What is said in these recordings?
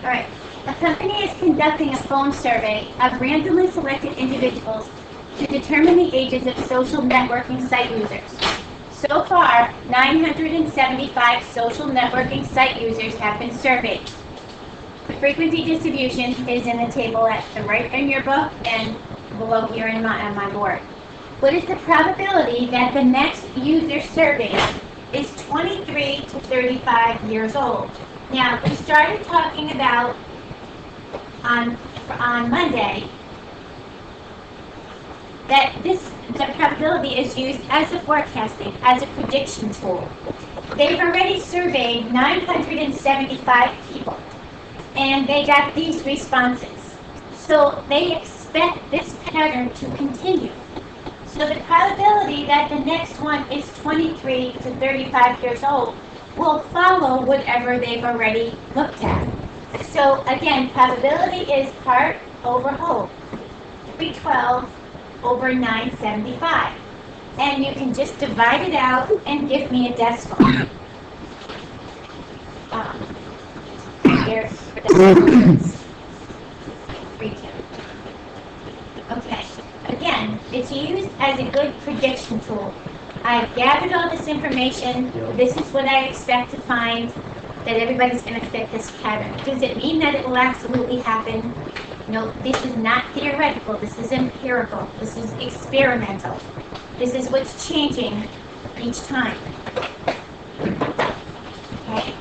All right. A company is conducting a phone survey of randomly selected individuals to determine the ages of social networking site users. So far, 975 social networking site users have been surveyed. The frequency distribution is in the table at the right in your book and below here on my board. What is the probability that the next user surveyed is 23 to 35 years old? Now, we started talking about on Monday that the probability is used as a forecasting, as a prediction tool. They've already surveyed 975 people, and they got these responses. So they expect this pattern to continue. So the probability that the next one is 23 to 35 years old will follow whatever they've already looked at. So again, probability is part over whole. 312 over 975. And you can just divide it out and give me a decimal. Here's the decimal. 32. Okay. Again, it's used as a good prediction tool. I've gathered all this information. This is what I expect to find, that everybody's going to fit this pattern. Does it mean that it will absolutely happen? No, this is not theoretical. This is empirical. This is experimental. This is what's changing each time. Okay.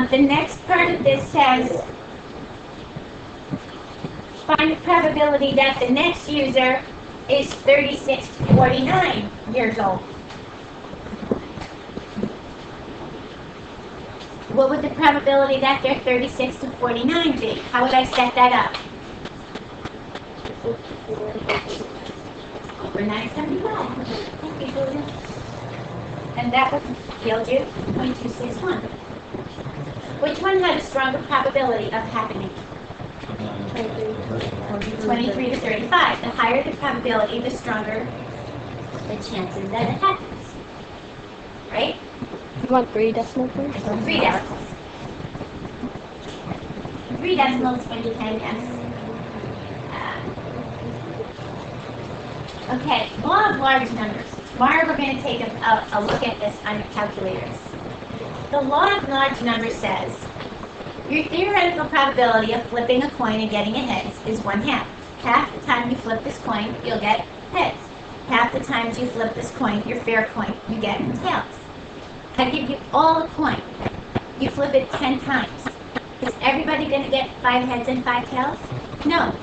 The next part of this says, find the probability that the next user is 36 to 49 years old. What would the probability that they're 36 to 49 be? How would I set that up? Over 975. Thank you, Julia. And that would yield you 0.261. Which one had a stronger probability of happening? 23 to 35. The higher the probability, the stronger the chances that it happens. Right? You want 3 decimal points? 3 decimals. 3 decimals when you can guess. Okay, law of large numbers. Tomorrow we're going to take a look at this on your calculators. The law of large numbers says your theoretical probability of flipping a coin and getting a heads is 1/2. Half the time you flip this coin, you'll get heads. Half the times you flip this coin, your fair coin, you get tails. I give you all a coin. You flip it 10 times. Is everybody going to get 5 heads and 5 tails? No.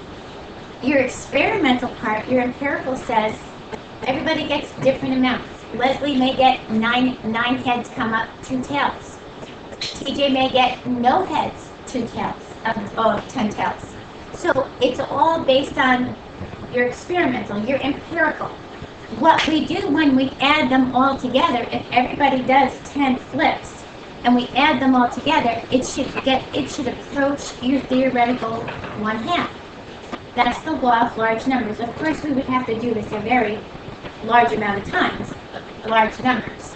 Your experimental part, your empirical says everybody gets different amounts. Leslie may get 9 heads come up, 2 tails. TJ may get no heads, 2 tails, 10 tails. So it's all based on your experimental, your empirical. What we do when we add them all together, if everybody does 10 flips and we add them all together, it should approach your theoretical 1/2. That's the law of large numbers. Of course, we would have to do this a very large amount of times, large numbers.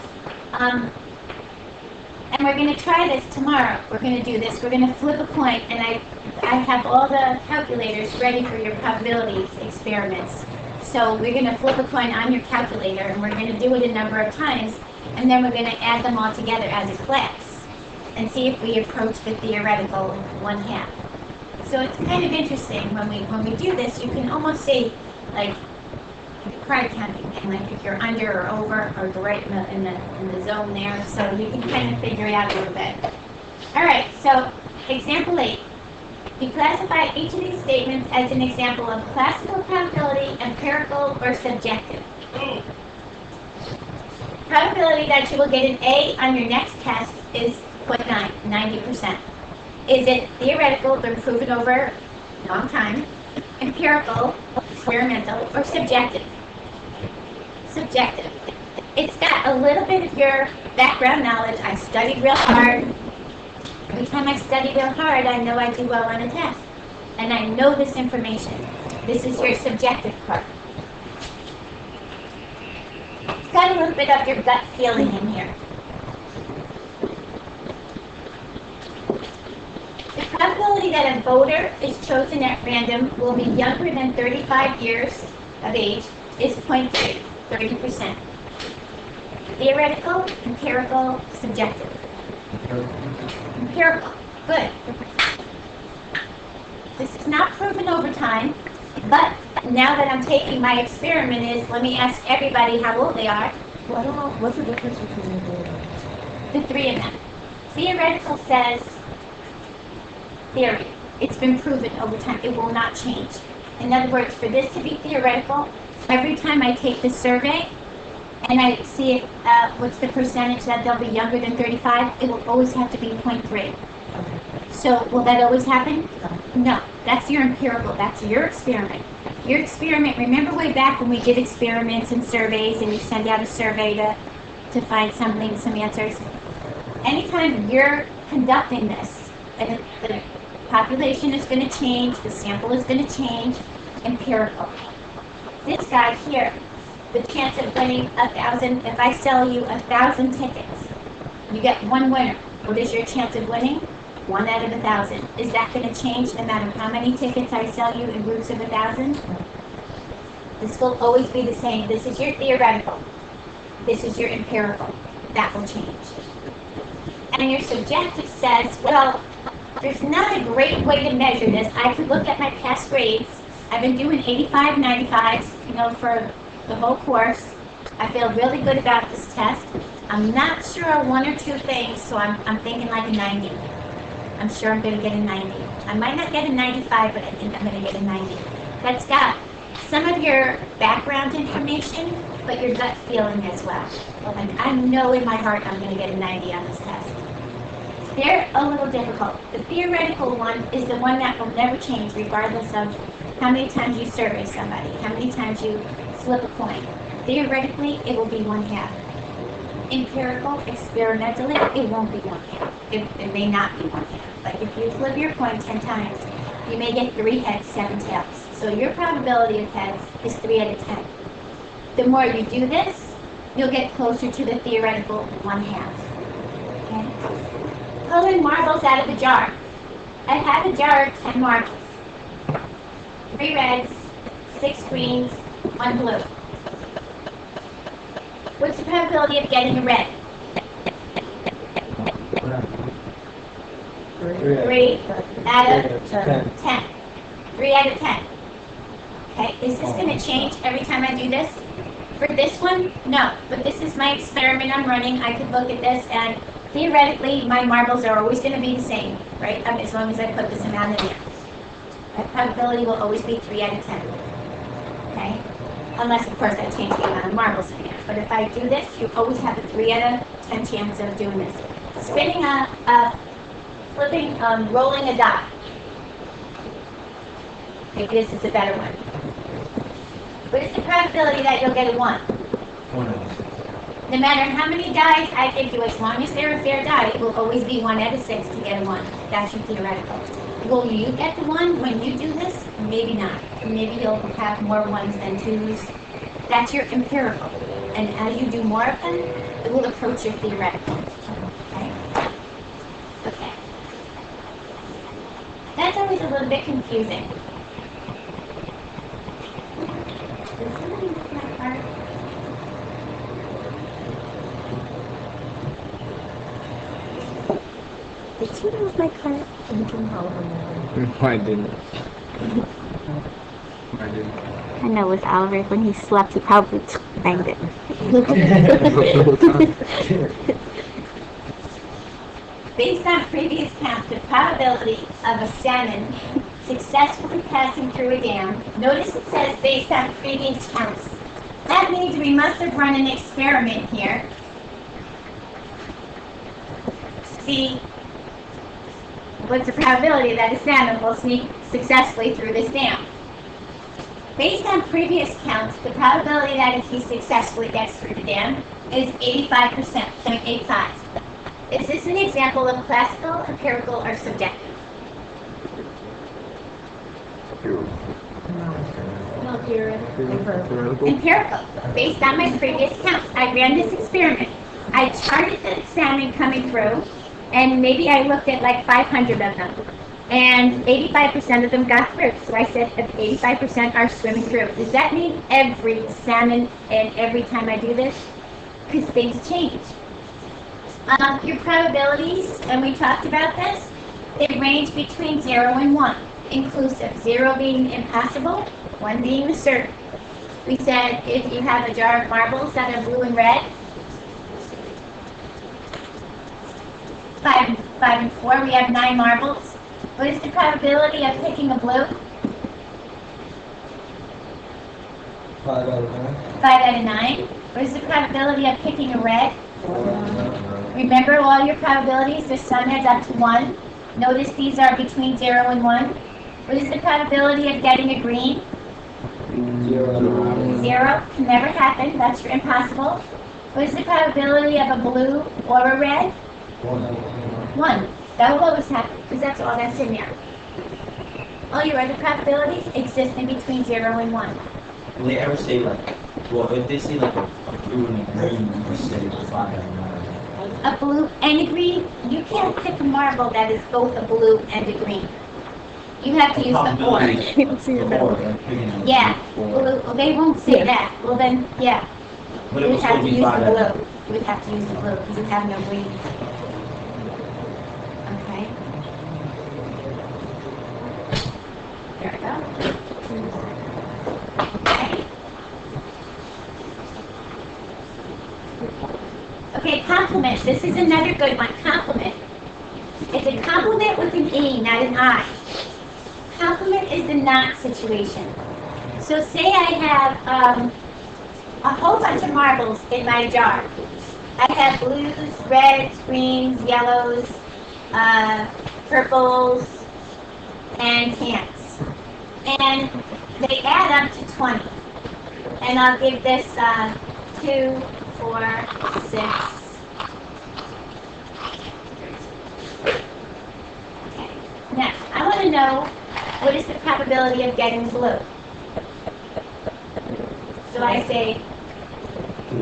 And we're going to try this tomorrow. We're going to do this. We're going to flip a coin, and I have all the calculators ready for your probability experiments. So we're going to flip a coin on your calculator, and we're going to do it a number of times, and then we're going to add them all together as a class and see if we approach the theoretical 1/2. So it's kind of interesting when we do this. You can almost see like card counting, and like if you're under or over or right in the zone there. So you can kind of figure it out a little bit. All right. So example 8. We classify each of these statements as an example of classical probability, empirical, or subjective. Probability that you will get an A on your next test is 0.9, 90%. Is it theoretical, been proven over a long time, empirical, experimental, or subjective? Subjective. It's got a little bit of your background knowledge. I studied real hard. Every time I study real hard, I know I do well on a test. And I know this information. This is your subjective part. It's got a little bit of your gut feeling in here. The probability that a voter is chosen at random will be younger than 35 years of age is 0.3, 30%. Theoretical, empirical, subjective. Empirical, good. This is not proven over time, but now that I'm taking my experiment is, let me ask everybody how old they are. Well, I don't know. What's the difference between the two? The three of them. Theoretical says theory. It's been proven over time. It will not change. In other words, for this to be theoretical, every time I take the survey and I see it, what's the percentage that they'll be younger than 35, it will always have to be 0.3. So will that always happen? No. That's your empirical. That's your experiment. Your experiment, remember way back when we did experiments and surveys and you send out a survey to find something, some answers? Anytime you're conducting this, and the population is going to change, the sample is going to change, empirical. This guy here, the chance of winning 1,000, if I sell you 1,000 tickets, you get one winner. What is your chance of winning? 1 out of 1,000. Is that going to change no matter how many tickets I sell you in groups of 1,000? This will always be the same. This is your theoretical. This is your empirical. That will change. And your subjective says, well, there's not a great way to measure this. I could look at my past grades. I've been doing 85, 95s, for the whole course. I feel really good about this test. I'm not sure on one or two things, so I'm thinking like a 90. I'm sure I'm going to get a 90. I might not get a 95, but I think I'm going to get a 90. That's got some of your background information, but your gut feeling as well. Like, I know in my heart I'm going to get a 90 on this test. They're a little difficult. The theoretical one is the one that will never change regardless of how many times you survey somebody, how many times you flip a coin. Theoretically, it will be 1/2. Empirical, experimentally, it won't be 1/2. It may not be 1/2. Like if you flip your coin 10 times, you may get 3 heads, 7 tails. So your probability of heads is 3 out of 10. The more you do this, you'll get closer to the theoretical 1/2. Okay? Pulling marbles out of a jar. I have a jar of 10 marbles. 3 reds, 6 greens, 1 blue. What's the probability of getting a red? 3 out of 10. 3 out of 10. Okay, is this going to change every time I do this? For this one, no. But this is my experiment I'm running. I could look at this and theoretically my marbles are always going to be the same, right? As long as I put this amount in there. My probability will always be 3 out of 10. Okay? Unless, of course, I change the amount of marbles in there. But if I do this, you always have a 3 out of 10 chance of doing this. Spinning flipping, rolling a die. Maybe this is a better one. What is the probability that you'll get a 1? 1. No matter how many dies I give you, as long as they're a fair die, it will always be 1 out of 6 to get a 1. That's your theoretical. Will you get the 1 when you do this? Maybe not. Maybe you'll have more 1s than 2s. That's your empirical. And as you do more of them, it will approach your theoretical. Okay? Okay. That's always a little bit confusing. Did somebody look my card? Did you move my card? Why didn't? Why didn't? I know with Oliver, when he slept, he probably banged it. Based on previous counts, the probability of a salmon successfully passing through a dam, notice it says based on previous counts. That means we must have run an experiment here. See what's the probability that a salmon will sneak successfully through this dam. Based on previous counts, the probability that if he successfully gets through the dam is 85%, 0.85. Is this an example of classical, empirical, or subjective? No, theoretical. Empirical. Based on my previous counts, I ran this experiment. I charted the salmon coming through, and maybe I looked at like 500 of them. And 85% of them got through. So I said 85% are swimming through. Does that mean every salmon and every time I do this? Because things change. Your probabilities, and we talked about this, they range between 0 and 1, inclusive. 0 being impossible, 1 being certain. We said if you have a jar of marbles that are blue and red, 5 and 4, we have 9 marbles. What is the probability of picking a blue? 5 out of 9. 5 out of 9. What is the probability of picking a red? Remember all your probabilities, the sum adds up to 1. Notice these are between 0 and 1. What is the probability of getting a green? 0 out of 9. 0. Can never happen. That's your impossible. What is the probability of a blue or a red? 1 out of 9. 1. That will always happen because that's all that's in there. All your other probabilities exist in between 0 and 1. Will they ever say like, well, if they say like a blue and a green, you can say 5 out of 9. A blue and a green, you can't pick a marble that is both a blue and a green. You have to use the or. Yeah, blue, well, they won't say that. Well then, yeah, But you it would was have supposed to to be use the 5 out of 9. blue. You would have to use the blue because you have no green. Okay. There we go. Okay. Okay, complement. This is another good one. Complement. It's a complement with an E, not an I. Complement is the not situation. So say I have a whole bunch of marbles in my jar. I have blues, reds, greens, yellows, purples, and tans. And they add up to 20. And I'll give this 2, 4, 6. Okay. Now, I want to know what is the probability of getting blue. So I say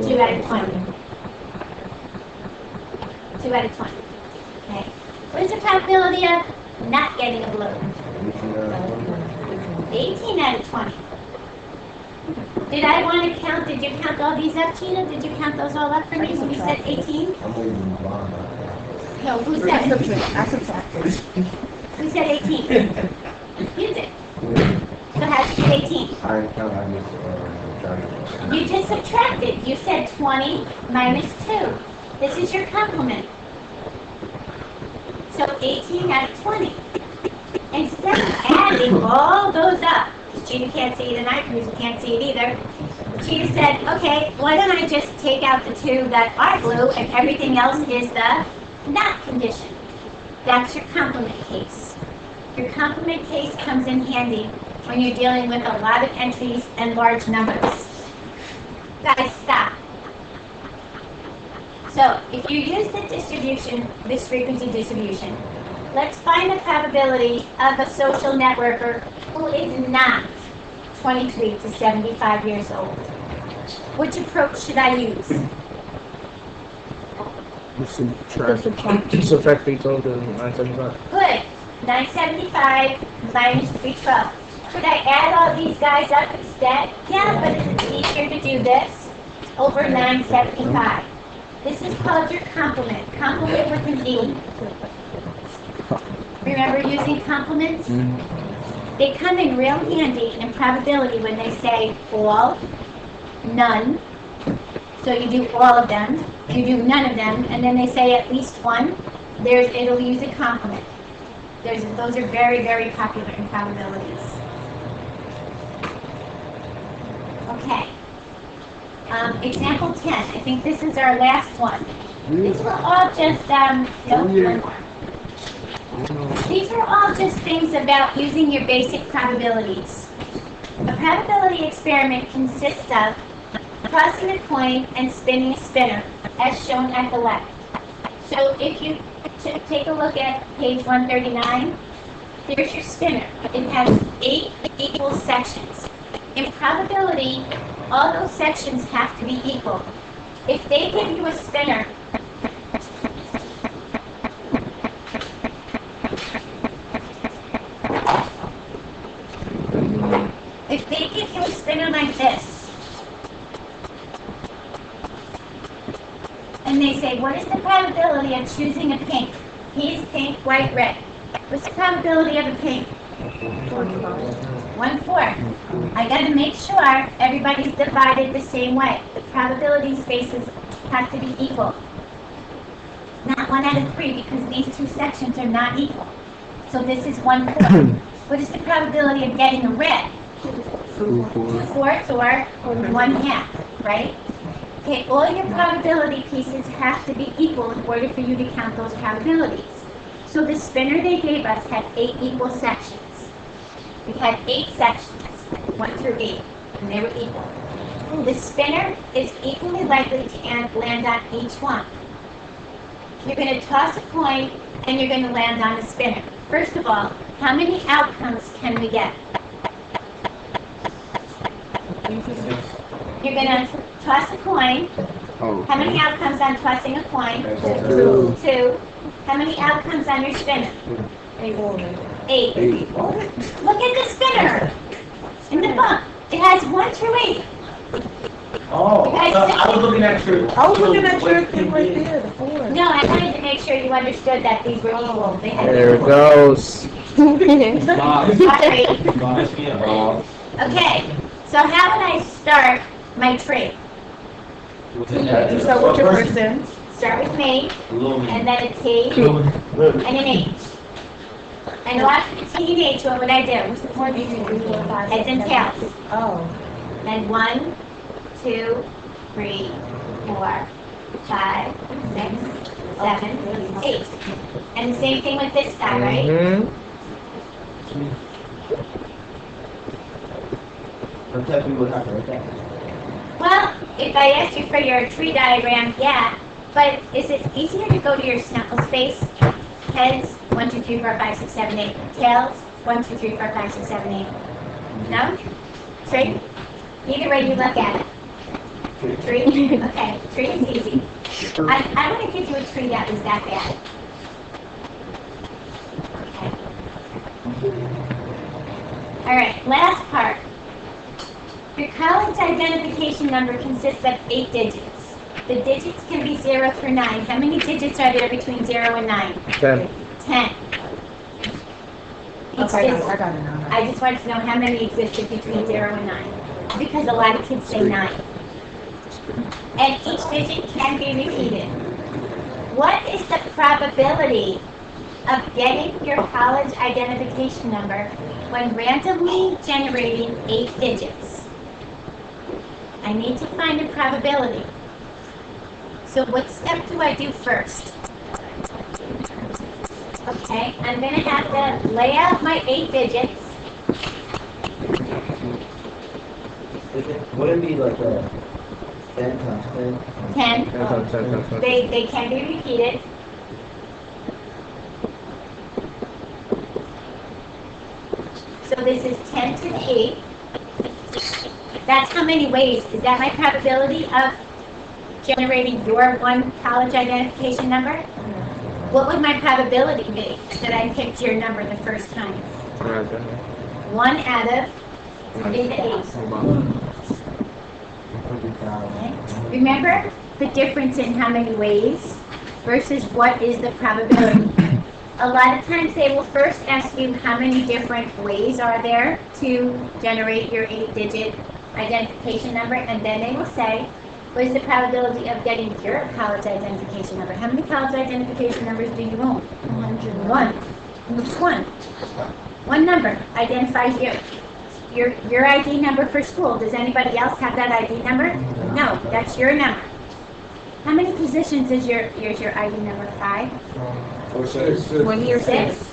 2 out of 20. 2 out of 20. Okay. What is the probability of not getting a blue? 18 out of 20. Did I want to count? Did you count all these up, Gina? Did you count those all up for me when you said 18? I'm leaving the bottom. No, who said 18? Who said 18? You did. So how'd you get 18? I count, I just, You just subtracted. You said 20 minus 2. This is your complement. So 18 out of 20. Instead of adding all those up, Gina can't see it and I can't see it either. Gina said, okay, why don't I just take out the 2 that are blue and everything else is the not condition. That's your complement case. Your complement case comes in handy when you're dealing with a lot of entries and large numbers. Guys, stop. So, if you use the distribution, this frequency distribution, let's find the probability of a social networker who is not 23 to 75 years old. Which approach should I use? Subtract each other to 975. Good. 975 minus 312. Should I add all these guys up instead? Yeah, but it's easier to do this over 975. This is called your complement. Complement with an E. Remember using complements? They come in real handy in probability when they say all, none. So you do all of them, you do none of them, and then they say at least one. It'll use a complement. Those are very, very popular in probabilities. Okay. Example 10. I think this is our last one. These were all just, no, one more. These are all just things about using your basic probabilities. A probability experiment consists of tossing a coin and spinning a spinner, as shown at the left. So if you take a look at page 139, there's your spinner. It has 8 equal sections. In probability, all those sections have to be equal. If they give you a spinner spinner like this. And they say, what is the probability of choosing a pink? He's pink, white, red. What's the probability of a pink? 1/4. I gotta make sure everybody's divided the same way. The probability spaces have to be equal. Not 1 out of 3 because these two sections are not equal. So this is 1/4. What is the probability of getting a red? 2/4 or 1/2, right? Okay, all your probability pieces have to be equal in order for you to count those probabilities. So the spinner they gave us had 8 equal sections. We had 8 sections, 1 through 8, and they were equal. The spinner is equally likely to land on each one. You're going to toss a coin, and you're going to land on the spinner. First of all, how many outcomes can we get? You're going to toss a coin. How many outcomes on tossing a coin? 2. How many outcomes on your spinner? 8. Look at the spinner in the book. It has 1 through 8. Oh, I was looking at your. I was looking at your thing right there, the 4. No, I wanted to make sure you understood that these were equal. They had There it goes. Sorry. Yeah. Okay, so how would I start my tree? You start with your person. Start with me, and then a T, Lily. and an H. And after the T and H, what would I do? What's the four heads and tails. Oh. And 1, 2, 3, 4, 5, 6, 7, 8. And the same thing with this guy, right? Mhm. I'm telling you what happened right there. Well, if I asked you for your tree diagram, yeah. But is it easier to go to your snuffle space? Heads, 1, 2, 3, 4, 5, 6, 7, 8. Tails, 1, 2, 3, 4, 5, 6, 7, 8. No? Tree? Either way you look at it. Tree? Okay, tree is easy. I want to give you a tree that was that bad. Okay. All right, last part. Your college identification number consists of 8 digits. The digits can be 0 through 9. How many digits are there between 0 and 9? 10. 10. Each Okay, digit- I got it now. I just wanted to know how many existed between 0 and 9. Because a lot of kids say 9. And each digit can be repeated. What is the probability of getting your college identification number when randomly generating 8 digits? I need to find the probability. So what step do I do first? Okay, I'm going to have to lay out my 8 digits. Wouldn't it be like a 10 times 10? 10. 10. They can be repeated. So this is 10 to the 8. That's how many ways. Is that my probability of generating your one college identification number? What would my probability be that I picked your number the first time? 1 out of 3 to 8. Okay. Remember the difference in how many ways versus what is the probability. A lot of times they will first ask you how many different ways are there to generate your 8-digit identification number, and then they will say, what is the probability of getting your college identification number? How many college identification numbers do you own? 101. Which one? One number identifies you. Your ID number for school. Does anybody else have that ID number? No, that's your number. How many positions is your ID number? 5? Or 6. 1 or 6?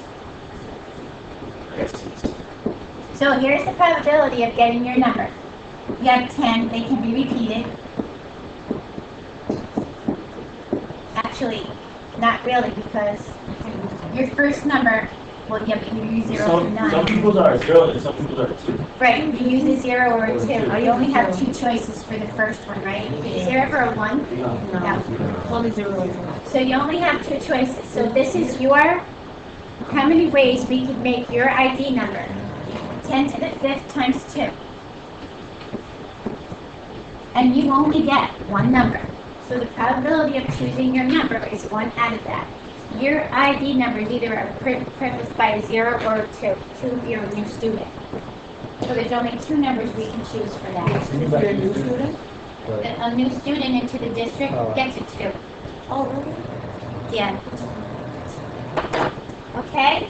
So here's the probability of getting your number. You have 10, they can be repeated. Actually, not really, because your first number, well, yeah, but you use 0 through 9. Some people's are 0 and some people's are 2. Right, you use a 0 or a 2. You only have 2 choices for the first one, right? Is there ever a 1? No. Only 0 and 1. So you only have 2 choices. So this is your, how many ways we could make your ID number? 10 to the 5th times 2. and you only get one number. So the probability of choosing your number is 1 out of that. Your ID number is either a prefaced by a 0 or a 2 if you're a new student. So there's only 2 numbers we can choose for that. If you're a new student? A new student into the district gets a 2. Oh, really? Yeah. Okay?